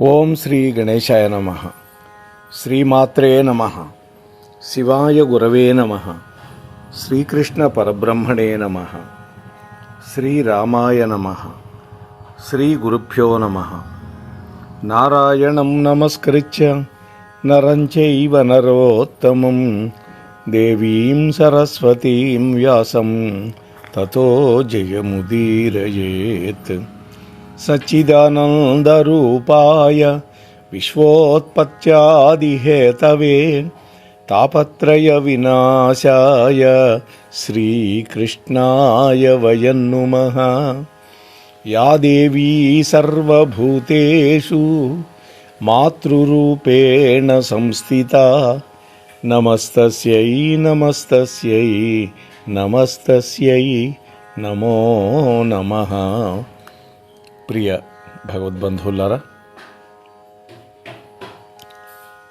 ఓం శ్రీ గణేశాయ నమః. శ్రీమాత్రే నమః. శివాయ గురవే నమః. శ్రీకృష్ణ పరబ్రహ్మణే నమః. శ్రీరామాయ నమః. శ్రీ గురుభ్యో నమః. నారాయణం నమస్కృత్య నరం చైవ నరోత్తమం దేవీం సరస్వతీం వ్యాసం తతో జయముదీరయేత్. సచ్చిదానందరూపాయ విశ్వోత్పత్యాదిహేతవే తాపత్రయ వినాశాయ శ్రీకృష్ణాయ వయం నుమః. యా దేవీ సర్వభూతేషు మాతృరూపేణ సంస్థితా నమస్తస్యై నమస్తస్యై నమస్తస్యై నమో నమః. ప్రియ భగవద్బంధువులారా,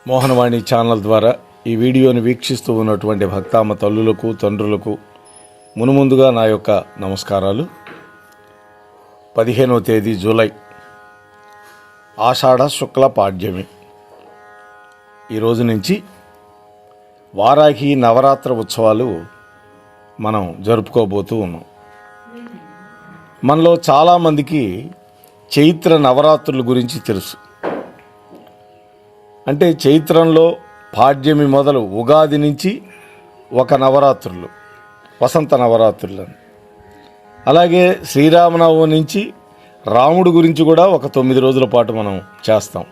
మోహనవాణి ఛానల్ ద్వారా ఈ వీడియోని వీక్షిస్తూ ఉన్నటువంటి భక్తామ తల్లులకు తండ్రులకు మునుముందుగా నా యొక్క నమస్కారాలు. 15వ తేదీ జూలై, ఆషాఢ శుక్ల పాడ్యమి. ఈరోజు నుంచి వారాహి నవరాత్ర ఉత్సవాలు మనం జరుపుకోబోతూ ఉన్నాం. మనలో చాలామందికి చైత్ర నవరాత్రుల గురించి తెలుసు. అంటే చైత్రంలో పాడ్యమి మొదలు ఉగాది నుంచి ఒక నవరాత్రులు, వసంత నవరాత్రులు. అలాగే శ్రీరామనవమి నుంచి రాముడి గురించి కూడా ఒక 9 రోజుల పాటు మనం చేస్తాం.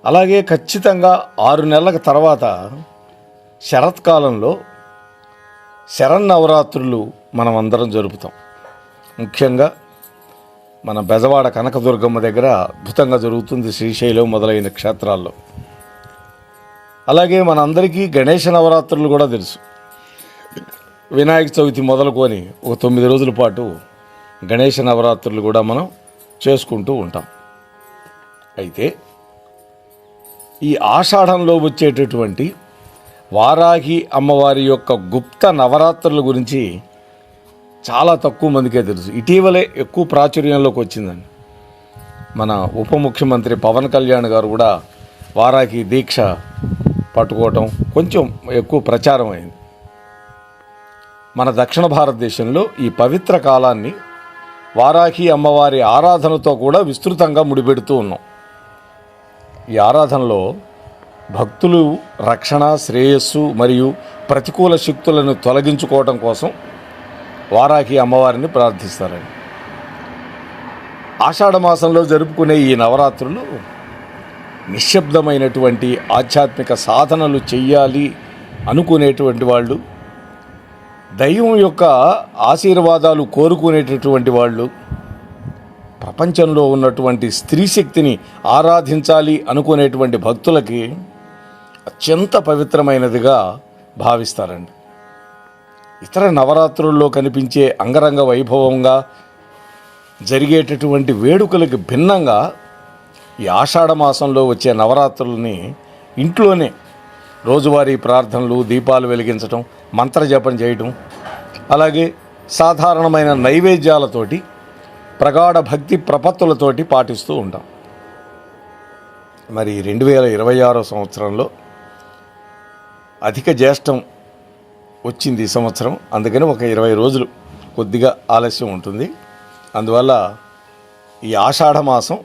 అలాగే ఖచ్చితంగా 6 నెలల తర్వాత శరత్కాలంలో శరన్నవరాత్రులు మనం అందరం జరుపుతాం. ముఖ్యంగా మన బెజవాడ కనకదుర్గమ్మ దగ్గర అద్భుతంగా జరుగుతుంది, శ్రీశైలం మొదలైన క్షేత్రాల్లో. అలాగే మనందరికీ గణేష నవరాత్రులు కూడా తెలుసు. వినాయక చవితి మొదలుకొని ఒక 9 రోజుల పాటు గణేష నవరాత్రులు కూడా మనం చేసుకుంటూ ఉంటాం. అయితే ఈ ఆషాఢంలో వచ్చేటటువంటి వారాహి అమ్మవారి యొక్క గుప్త నవరాత్రుల గురించి చాలా తక్కువ మందికే తెలుసు. ఇటీవలే ఎక్కువ ప్రాచుర్యంలోకి వచ్చిందండి. మన ఉప ముఖ్యమంత్రి పవన్ కళ్యాణ్ గారు కూడా వారాహి దీక్ష పట్టుకోవటం కొంచెం ఎక్కువ ప్రచారం అయింది. మన దక్షిణ భారతదేశంలో ఈ పవిత్ర కాలాన్ని వారాహి అమ్మవారి ఆరాధనతో కూడా విస్తృతంగా ముడిపెడుతూ ఉన్నాం. ఈ ఆరాధనలో భక్తులు రక్షణ, శ్రేయస్సు మరియు ప్రతికూల శక్తులను తొలగించుకోవడం కోసం వారాహి అమ్మవారిని ప్రార్థిస్తారండి. ఆషాఢ మాసంలో జరుపుకునే ఈ నవరాత్రులు నిశ్శబ్దమైనటువంటి ఆధ్యాత్మిక సాధనలు చెయ్యాలి అనుకునేటువంటి వాళ్ళు, దైవం యొక్క ఆశీర్వాదాలు కోరుకునేటటువంటి వాళ్ళు, ప్రపంచంలో ఉన్నటువంటి స్త్రీ శక్తిని ఆరాధించాలి అనుకునేటువంటి భక్తులకి అత్యంత పవిత్రమైనదిగా భావిస్తారండి. ఇతర నవరాత్రుల్లో కనిపించే అంగరంగ వైభవంగా జరిగేటటువంటి వేడుకలకు భిన్నంగా ఈ ఆషాఢ మాసంలో వచ్చే నవరాత్రులని ఇంట్లోనే రోజువారీ ప్రార్థనలు, దీపాలు వెలిగించటం, మంత్రజపం చేయటం, అలాగే సాధారణమైన నైవేద్యాలతోటి ప్రగాఢ భక్తి ప్రపత్తులతోటి పాటిస్తూ ఉంటాం. మరి 2026 సంవత్సరంలో అధిక జ్యేష్టం వచ్చింది ఈ సంవత్సరం. అందుకని ఒక 20 రోజులు కొద్దిగా ఆలస్యం ఉంటుంది. అందువల్ల ఈ ఆషాఢ మాసం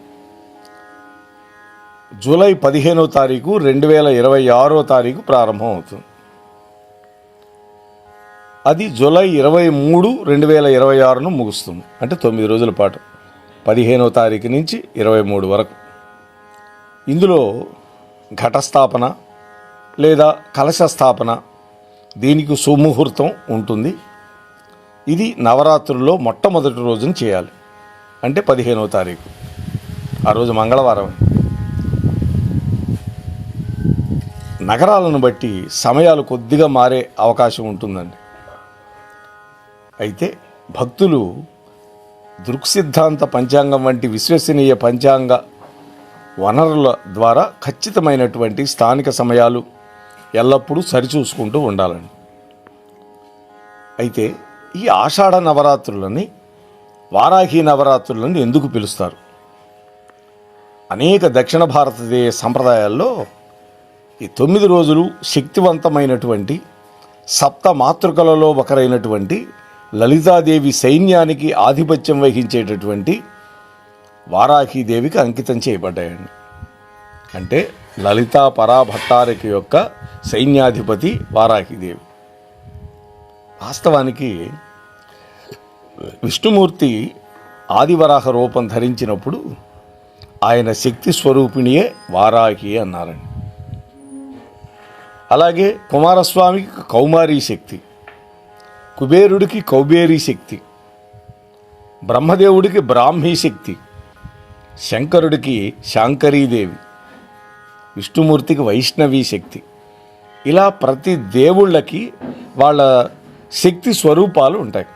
జూలై 15వ తారీఖు 2026వ తారీఖు ప్రారంభం అవుతుంది. అది జూలై 23, 2026ను ముగుస్తుంది. అంటే 9 రోజుల పాటు, 15వ తారీఖు నుంచి 23 వరకు. ఇందులో ఘటస్థాపన లేదా కలశ స్థాపన, దీనికి సుముహూర్తం ఉంటుంది. ఇది నవరాత్రుల్లో మొట్టమొదటి రోజున చేయాలి. అంటే 15వ తారీఖు, ఆ రోజు మంగళవారం. నగరాలను బట్టి సమయాలు కొద్దిగా మారే అవకాశం ఉంటుందండి. అయితే భక్తులు దృక్సిద్ధాంత పంచాంగం వంటి విశ్వసనీయ పంచాంగ వనరుల ద్వారా ఖచ్చితమైనటువంటి స్థానిక సమయాలు ఎల్లప్పుడూ సరిచూసుకుంటూ ఉండాలండి. అయితే ఈ ఆషాఢ నవరాత్రులని వారాహి నవరాత్రులని ఎందుకు పిలుస్తారు అనేక దక్షిణ భారతదేశ సంప్రదాయాల్లో ఈ 9 రోజులు శక్తివంతమైనటువంటి సప్త మాతృకలలో ఒకరైనటువంటి లలితాదేవి సైన్యానికి ఆధిపత్యం వహించేటటువంటి వారాహీదేవికి అంకితం చేయబడ్డాయండి. అంటే లలితా పరాభట్టారకి యొక్క సైన్యాధిపతి వారాహీదేవి. వాస్తవానికి విష్ణుమూర్తి ఆదివరాహ రూపం ధరించినప్పుడు ఆయన శక్తి స్వరూపిణియే వారాహి అన్నారండి. అలాగే కుమారస్వామికి కౌమారీ శక్తి, కుబేరుడికి కౌబేరీ శక్తి, బ్రహ్మదేవుడికి బ్రాహ్మీ శక్తి, శంకరుడికి శాంకరీదేవి, విష్ణుమూర్తికి వైష్ణవీ శక్తి. ఇలా ప్రతి దేవుళ్ళకి వాళ్ళ శక్తి స్వరూపాలు ఉంటాయి.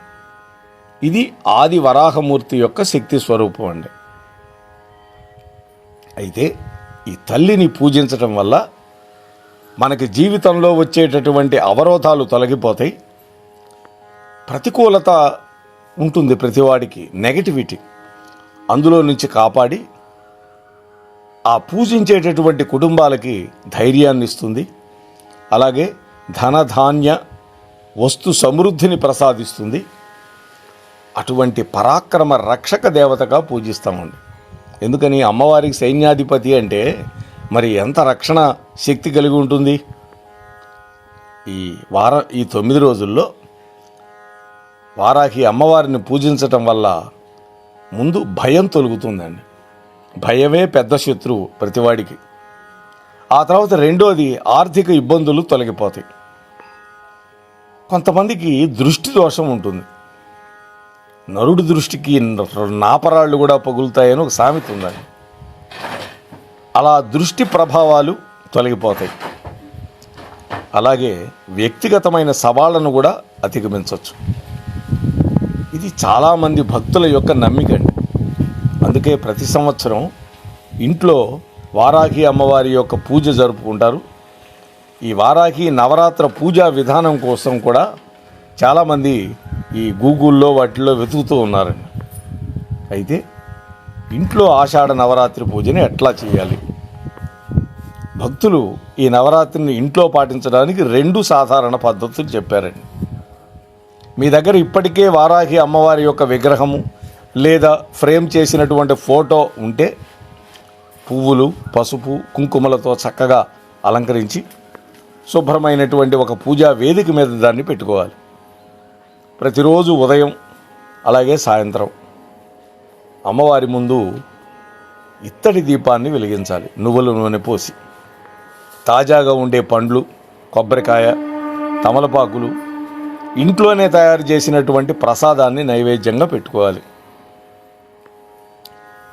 ఇది ఆది వరాహమూర్తి యొక్క శక్తి స్వరూపం అండి. అయితే ఈ తల్లిని పూజించటం వల్ల మనకి జీవితంలో వచ్చేటటువంటి అవరోధాలు తొలగిపోతాయి. ప్రతికూలత ఉంటుంది ప్రతివాడికి, నెగటివిటీ అందులో నుంచి కాపాడి ఆ పూజించేటటువంటి కుటుంబాలకి ధైర్యాన్ని ఇస్తుంది. అలాగే ధనధాన్య వస్తు సమృద్ధిని ప్రసాదిస్తుంది. అటువంటి పరాక్రమ రక్షక దేవతగా పూజిస్తామండి. ఎందుకని అమ్మవారికి సైన్యాధిపతి అంటే మరి ఎంత రక్షణ శక్తి కలిగి ఉంటుంది. ఈ 9 రోజుల్లో వారాహి అమ్మవారిని పూజించటం వల్ల ముందు భయం తొలుగుతుందండి. భయమే పెద్ద శత్రువు ప్రతివాడికి. ఆ తర్వాత రెండోది ఆర్థిక ఇబ్బందులు తొలగిపోతాయి. కొంతమందికి దృష్టి దోషం ఉంటుంది. నరుడి దృష్టికి నాపరాళ్ళు కూడా పగులుతాయని ఒక సామెత ఉందండి. అలా దృష్టి ప్రభావాలు తొలగిపోతాయి. అలాగే వ్యక్తిగతమైన సవాళ్లను కూడా అధిగమించవచ్చు. ఇది చాలామంది భక్తుల యొక్క నమ్మికండి. అందుకే ప్రతి సంవత్సరం ఇంట్లో వారాహి అమ్మవారి యొక్క పూజ జరుపుకుంటారు. ఈ వారాహి నవరాత్ర పూజా విధానం కోసం కూడా చాలామంది ఈ గూగుల్లో వాటిల్లో వెతుకుతూ ఉన్నారండి. అయితే ఇంట్లో ఆషాఢ నవరాత్రి పూజని ఎట్లా చేయాలి? భక్తులు ఈ నవరాత్రిని ఇంట్లో పాటించడానికి 2 సాధారణ పద్ధతులు చెప్పారండి. మీ దగ్గర ఇప్పటికే వారాహి అమ్మవారి యొక్క విగ్రహము లేదా ఫ్రేమ్ చేసినటువంటి ఫోటో ఉంటే పువ్వులు, పసుపు, కుంకుమలతో చక్కగా అలంకరించి శుభ్రమైనటువంటి ఒక పూజా వేదిక మీద దాన్ని పెట్టుకోవాలి. ప్రతిరోజు ఉదయం అలాగే సాయంత్రం అమ్మవారి ముందు ఇత్తడి దీపాన్ని వెలిగించాలి. నువ్వుల నూనె పోసి తాజాగా ఉండే పండ్లు, కొబ్బరికాయ, తమలపాకులు, ఇంట్లోనే తయారు చేసినటువంటి ప్రసాదాన్ని నైవేద్యంగా పెట్టుకోవాలి.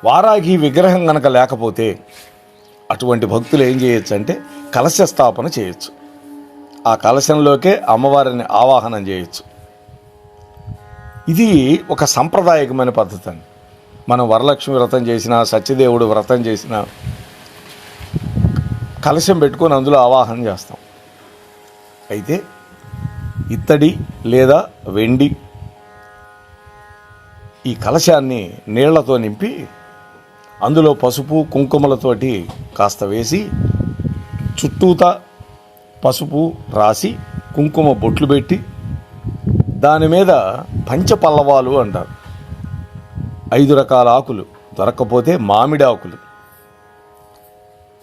వారాహి విగ్రహం కనుక లేకపోతే అటువంటి భక్తులు ఏం చేయొచ్చు అంటే కలశ స్థాపన చేయొచ్చు. ఆ కలశంలోకే అమ్మవారిని ఆవాహనం చేయొచ్చు. ఇది ఒక సంప్రదాయకమైన పద్ధతి అండి. మనం వరలక్ష్మి వ్రతం చేసినా, సత్యదేవుడు వ్రతం చేసినా కలశం పెట్టుకొని అందులో ఆవాహన చేస్తాం. అయితే ఇత్తడి లేదా వెండి ఈ కలశాన్ని నీళ్లతో నింపి అందులో పసుపు కుంకుమలతోటి కాస్త వేసి చుట్టూతా పసుపు రాసి కుంకుమ బొట్లు పెట్టి దాని మీద పంచపల్లవాలు అంటారు. 5 రకాల ఆకులు, దొరక్కపోతే మామిడి ఆకులు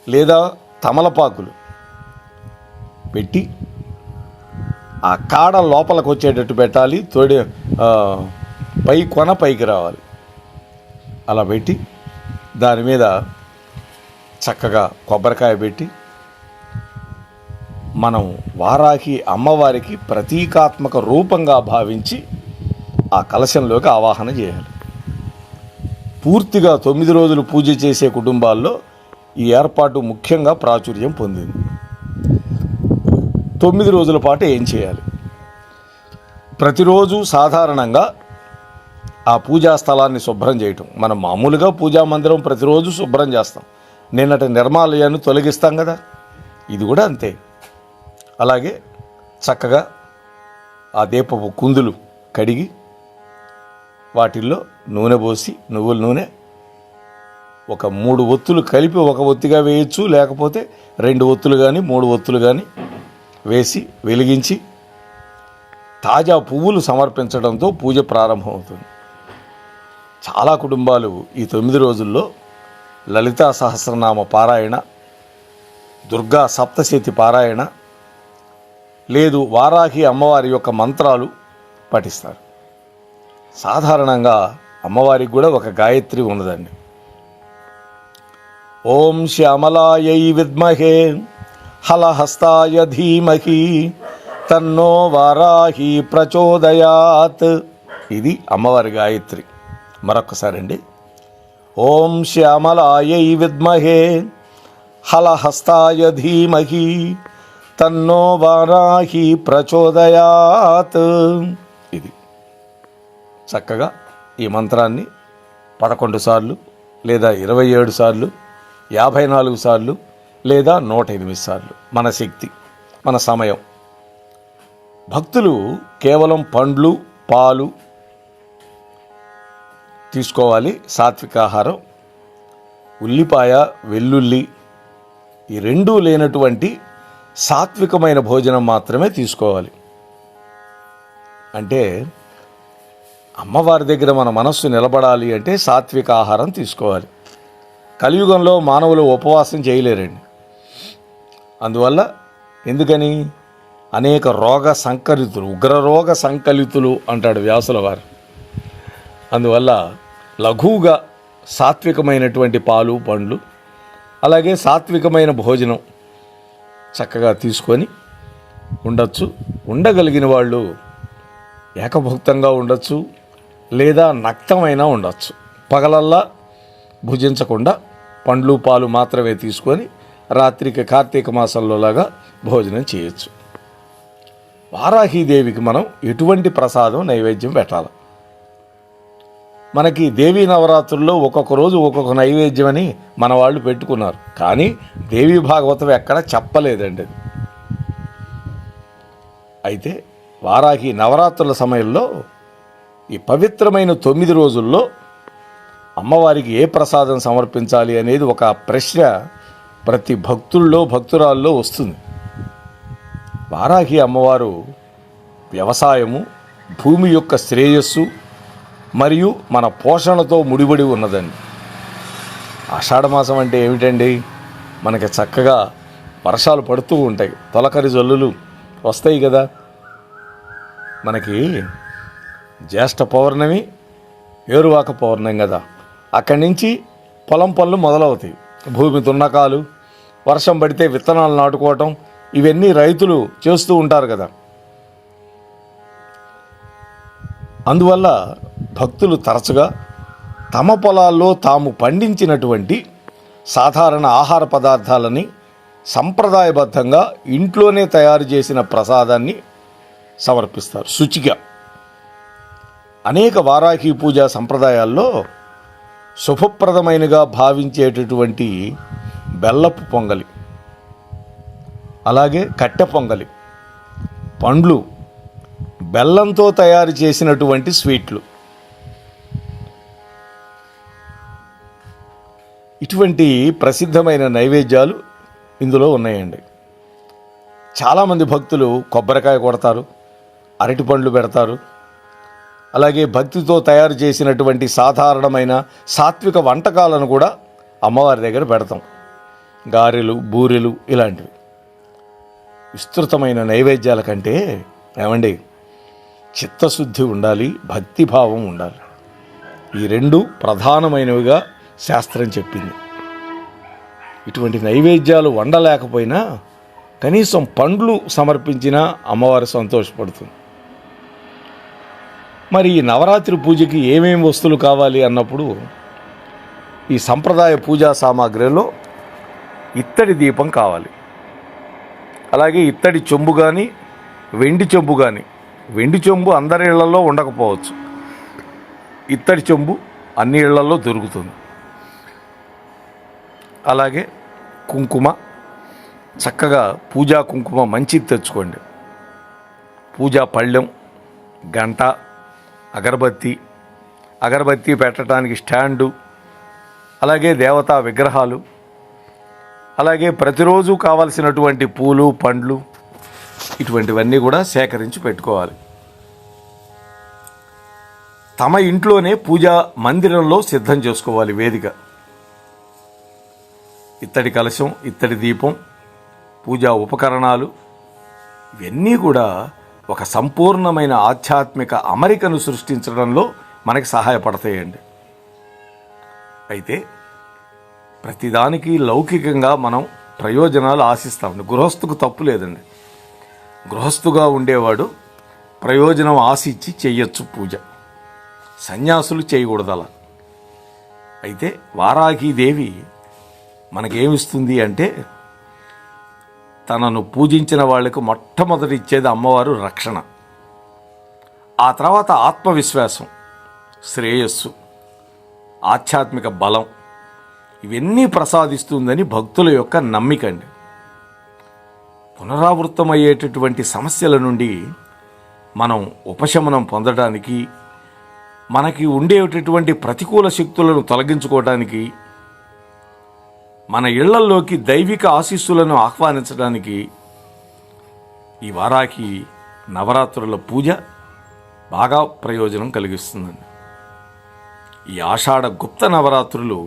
లేదా తమలపాకులు పెట్టి ఆ కాడ లోపలికి వచ్చేటట్టు పెట్టాలి. పై కొన పైకి రావాలి. అలా పెట్టి దాని మీద చక్కగా కొబ్బరికాయ పెట్టి మనం వారాహి అమ్మవారికి ప్రతీకాత్మక రూపంగా భావించి ఆ కలశంలోకి ఆవాహన చేయాలి. పూర్తిగా 9 రోజులు పూజ చేసే కుటుంబాల్లో ఈ ఏర్పాటు ముఖ్యంగా ప్రాచుర్యం పొందింది. 9 రోజుల పాటు ఏం చేయాలి? ప్రతిరోజు సాధారణంగా ఆ పూజా స్థలాన్ని శుభ్రం చేయటం. మనం మామూలుగా పూజా మందిరం ప్రతిరోజు శుభ్రం చేస్తాం. నిన్నటి నిర్మాలయాన్ని తొలగిస్తాం కదా, ఇది కూడా అంతే. అలాగే చక్కగా ఆ దీపపు కుందులు కడిగి వాటిల్లో నూనె పోసి, నువ్వుల నూనె, ఒక 3 ఒత్తులు కలిపి ఒక ఒత్తిగా వేయచ్చు, లేకపోతే 2 ఒత్తులు కానీ 3 ఒత్తులు కానీ వేసి వెలిగించి తాజా పువ్వులు సమర్పించడంతో పూజ ప్రారంభమవుతుంది. చాలా కుటుంబాలు ఈ 9 రోజుల్లో లలితా సహస్రనామ పారాయణ, దుర్గా సప్తశతి పారాయణ, లేదు వారాహి అమ్మవారి యొక్క మంత్రాలు పఠిస్తారు. సాధారణంగా అమ్మవారికి కూడా ఒక గాయత్రి ఉన్నదండి. ఓం శ్యామలాయై విద్మహే హలహస్తాయ ధీమహి తన్నో వారాహి ప్రచోదయాత్. ఇది అమ్మవారి గాయత్రి. మరొకసారి అండి. ఓం శ్యామలాయై విద్మహే హలహస్తాయ ధీమహి తన్నో వారాహి ప్రచోదయాత్. ఇది చక్కగా ఈ మంత్రాన్ని 11 సార్లు లేదా 27 సార్లు, 54 సార్లు లేదా 108 సార్లు, మన శక్తి, మన సమయం. భక్తులు కేవలం పండ్లు, పాలు తీసుకోవాలి. సాత్విక ఆహారం, ఉల్లిపాయ, వెల్లుల్లి ఈ రెండూ లేనటువంటి సాత్వికమైన భోజనం మాత్రమే తీసుకోవాలి. అంటే అమ్మవారి దగ్గర మన మనస్సు నిలబడాలి అంటే సాత్విక ఆహారం తీసుకోవాలి. కలియుగంలో మానవులు ఉపవాసం చేయలేరండి. అందువల్ల ఎందుకని అనేక రోగ సంకలితులు, ఉగ్రరోగ సంకలితులు అంటాడు వ్యాసుల వారు. అందువల్ల లఘువుగా సాత్వికమైనటువంటి పాలు, పండ్లు, అలాగే సాత్వికమైన భోజనం చక్కగా తీసుకొని ఉండొచ్చు. ఉండగలిగిన వాళ్ళు ఏకభుక్తంగా ఉండొచ్చు, లేదా నక్తమైనా ఉండొచ్చు. పగలల్లా భుజించకుండా పండ్లు, పాలు మాత్రమే తీసుకొని రాత్రికి కార్తీక మాసంలోలాగా భోజనం చేయొచ్చు. వారాహీదేవికి మనం ఎటువంటి ప్రసాదం, నైవేద్యం పెట్టాలి? మనకి దేవీ నవరాత్రుల్లో ఒక్కొక్క రోజు ఒక్కొక్క నైవేద్యం అని మన వాళ్ళు పెట్టుకున్నారు. కానీ దేవీ భాగవతం ఎక్కడ చెప్పలేదండి. అయితే వారాహి నవరాత్రుల సమయంలో ఈ పవిత్రమైన 9 రోజుల్లో అమ్మవారికి ఏ ప్రసాదం సమర్పించాలి అనేది ఒక ప్రశ్న ప్రతి భక్తుల్లో, భక్తురాల్లో వస్తుంది. వారాహి అమ్మవారు వ్యవసాయము, భూమి యొక్క శ్రేయస్సు మరియు మన పోషణతో ముడిపడి ఉన్నదండి. ఆషాఢమాసం అంటే ఏమిటండి? మనకి చక్కగా వర్షాలు పడుతూ ఉంటాయి, తొలకరి జల్లులు వస్తాయి కదా. మనకి జ్యేష్ఠ పౌర్ణమి, ఏరువాక పౌర్ణమి కదా. అక్కడి నుంచి పొలం పనులు మొదలవుతాయి. భూమి దున్నకాలు, వర్షం పడితే విత్తనాలు నాటుకోవటం, ఇవన్నీ రైతులు చేస్తూ ఉంటారు కదా. అందువల్ల భక్తులు తరచుగా తమ పొలాల్లో తాము పండించినటువంటి సాధారణ ఆహార పదార్థాలని సంప్రదాయబద్ధంగా ఇంట్లోనే తయారు చేసిన ప్రసాదాన్ని సమర్పిస్తారు శుచిగా. అనేక వారాహి పూజా సంప్రదాయాల్లో శుభప్రదమైనగా భావించేటటువంటి బెల్లపు పొంగలి, అలాగే కట్టె పొంగలి, పండ్లు, బెల్లంతో తయారు చేసినటువంటి స్వీట్లు, ఇటువంటి ప్రసిద్ధమైన నైవేద్యాలు ఇందులో ఉన్నాయండి. చాలామంది భక్తులు కొబ్బరికాయ కొడతారు, అరటి పండ్లు పెడతారు. అలాగే భక్తితో తయారు చేసినటువంటి సాధారణమైన సాత్విక వంటకాలను కూడా అమ్మవారి దగ్గర పెడతాం. గారెలు, బూరెలు ఇలాంటివి. విస్తృతమైన నైవేద్యాల కంటే ఏమండి చిత్తశుద్ధి ఉండాలి, భక్తిభావం ఉండాలి. ఈ రెండు ప్రధానమైనవిగా శాస్త్రం చెప్పింది. ఇటువంటి నైవేద్యాలు వండలేకపోయినా కనీసం పండ్లు సమర్పించినా అమ్మవారు సంతోషపడుతుంది. మరి ఈ నవరాత్రి పూజకి ఏమేమి వస్తువులు కావాలి అన్నప్పుడు ఈ సంప్రదాయ పూజా సామాగ్రిలో ఇత్తడి దీపం కావాలి. అలాగే ఇత్తడి చెంబు కానీ, వెండి చెంబు కానీ. వెండి చెంబు అందరి ఇళ్లలో ఉండకపోవచ్చు, ఇత్తడి చెంబు అన్ని ఇళ్లలో దొరుకుతుంది. అలాగే కుంకుమ, చక్కగా పూజా కుంకుమ మంచిది తెచ్చుకోండి. పూజా పళ్ళెం, గంట, అగరబత్తి పెట్టడానికి స్టాండు, అలాగే దేవతా విగ్రహాలు, అలాగే ప్రతిరోజు కావలసినటువంటి పూలు పండ్లు ఇటువంటివన్నీ కూడా సేకరించి పెట్టుకోవాలి. తమ ఇంట్లోనే పూజా మందిరంలో సిద్ధం చేసుకోవాలి వేదిక. ఇత్తడి కలశం, ఇత్తడి దీపం, పూజా ఉపకరణాలు ఇవన్నీ కూడా ఒక సంపూర్ణమైన ఆధ్యాత్మిక అమరికను సృష్టించడంలో మనకి సహాయపడతాయండి. అయితే ప్రతిదానికి లౌకికంగా మనం ప్రయోజనాలు ఆశిస్తామండి. గృహస్థుకు తప్పు లేదండి. గృహస్థుగా ఉండేవాడు ప్రయోజనం ఆశించి చెయ్యొచ్చు పూజ. సన్యాసులు చేయకూడదు అలా. అయితే వారాహీదేవి మనకేమిస్తుంది అంటే, తనను పూజించిన వాళ్లకు మొట్టమొదటి ఇచ్చేది అమ్మవారు రక్షణ, ఆ తర్వాత ఆత్మవిశ్వాసం, శ్రేయస్సు, ఆధ్యాత్మిక బలం ఇవన్నీ ప్రసాదిస్తుందని భక్తుల యొక్క నమ్మిక అండి. పునరావృతమయ్యేటటువంటి సమస్యల నుండి మనం ఉపశమనం పొందడానికి, మనకి ఉండేటటువంటి ప్రతికూల శక్తులను తొలగించుకోవడానికి, మన ఇళ్లల్లోకి దైవిక ఆశీస్సులను ఆహ్వానించడానికి ఈ వారాహి నవరాత్రుల పూజ బాగా ప్రయోజనం కలిగిస్తుందండి. ఈ ఆషాఢ గుప్త నవరాత్రులు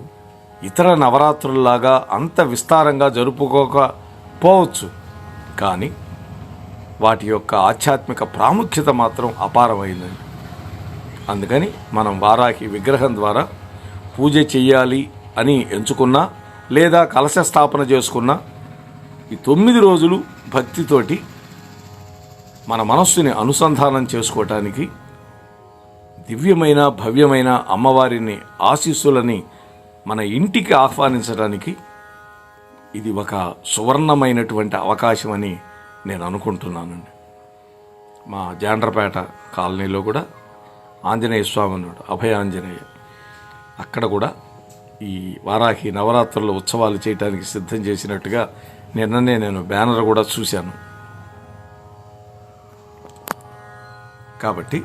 ఇతర నవరాత్రుల్లాగా అంత విస్తారంగా జరుపుకోకపోవచ్చు, కానీ వాటి యొక్క ఆధ్యాత్మిక ప్రాముఖ్యత మాత్రం అపారమైందండి. అందుకని మనం వారాహి విగ్రహం ద్వారా పూజ చెయ్యాలి అని ఎంచుకున్నా, లేదా కలశ స్థాపన చేసుకున్నా, ఈ 9 రోజులు భక్తితోటి మన మనస్సుని అనుసంధానం చేసుకోవటానికి, దివ్యమైన భవ్యమైన అమ్మవారిని ఆశీస్సులని మన ఇంటికి ఆహ్వానించడానికి ఇది ఒక సువర్ణమైనటువంటి అవకాశం అని నేను అనుకుంటున్నానండి. మా జాండ్రపేట కాలనీలో కూడా ఆంజనేయ స్వామి ఉన్నాడు, అభయ ఆంజనేయ. అక్కడ కూడా ఈ వారాహి నవరాత్రుల ఉత్సవాలు చేయడానికి సిద్ధం చేసినట్టుగా నిన్ననే నేను బ్యానర్ కూడా చూశాను. కాబట్టి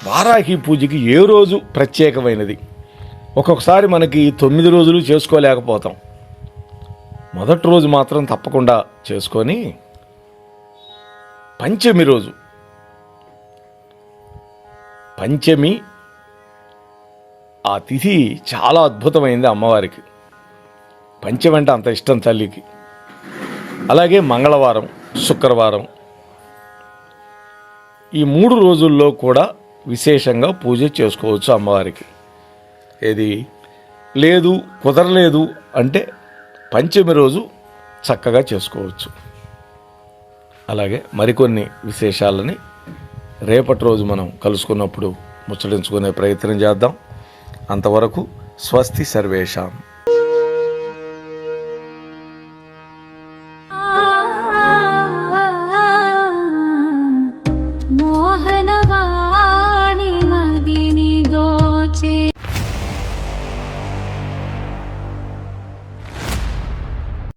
వారాహి పూజకి ఏ రోజు ప్రత్యేకమైనది? ఒక్కొక్కసారి మనకి 9 రోజులు చేసుకోలేకపోతాం. మొదటి రోజు మాత్రం తప్పకుండా చేసుకొని పంచమి రోజు, పంచమి ఆ తిథి చాలా అద్భుతమైంది అమ్మవారికి. పంచమి అంటే అంత ఇష్టం తల్లికి. అలాగే మంగళవారం, శుక్రవారం ఈ 3 రోజుల్లో కూడా విశేషంగా పూజ చేసుకోవచ్చు అమ్మవారికి. ఏది లేదు కుదరలేదు అంటే పంచమి రోజు చక్కగా చేసుకోవచ్చు. అలాగే మరికొన్ని విశేషాలని రేపటి రోజు మనం కలుసుకున్నప్పుడు ముచ్చటించుకునే ప్రయత్నం చేద్దాం. అంతవరకు స్వస్తి సర్వేషాం.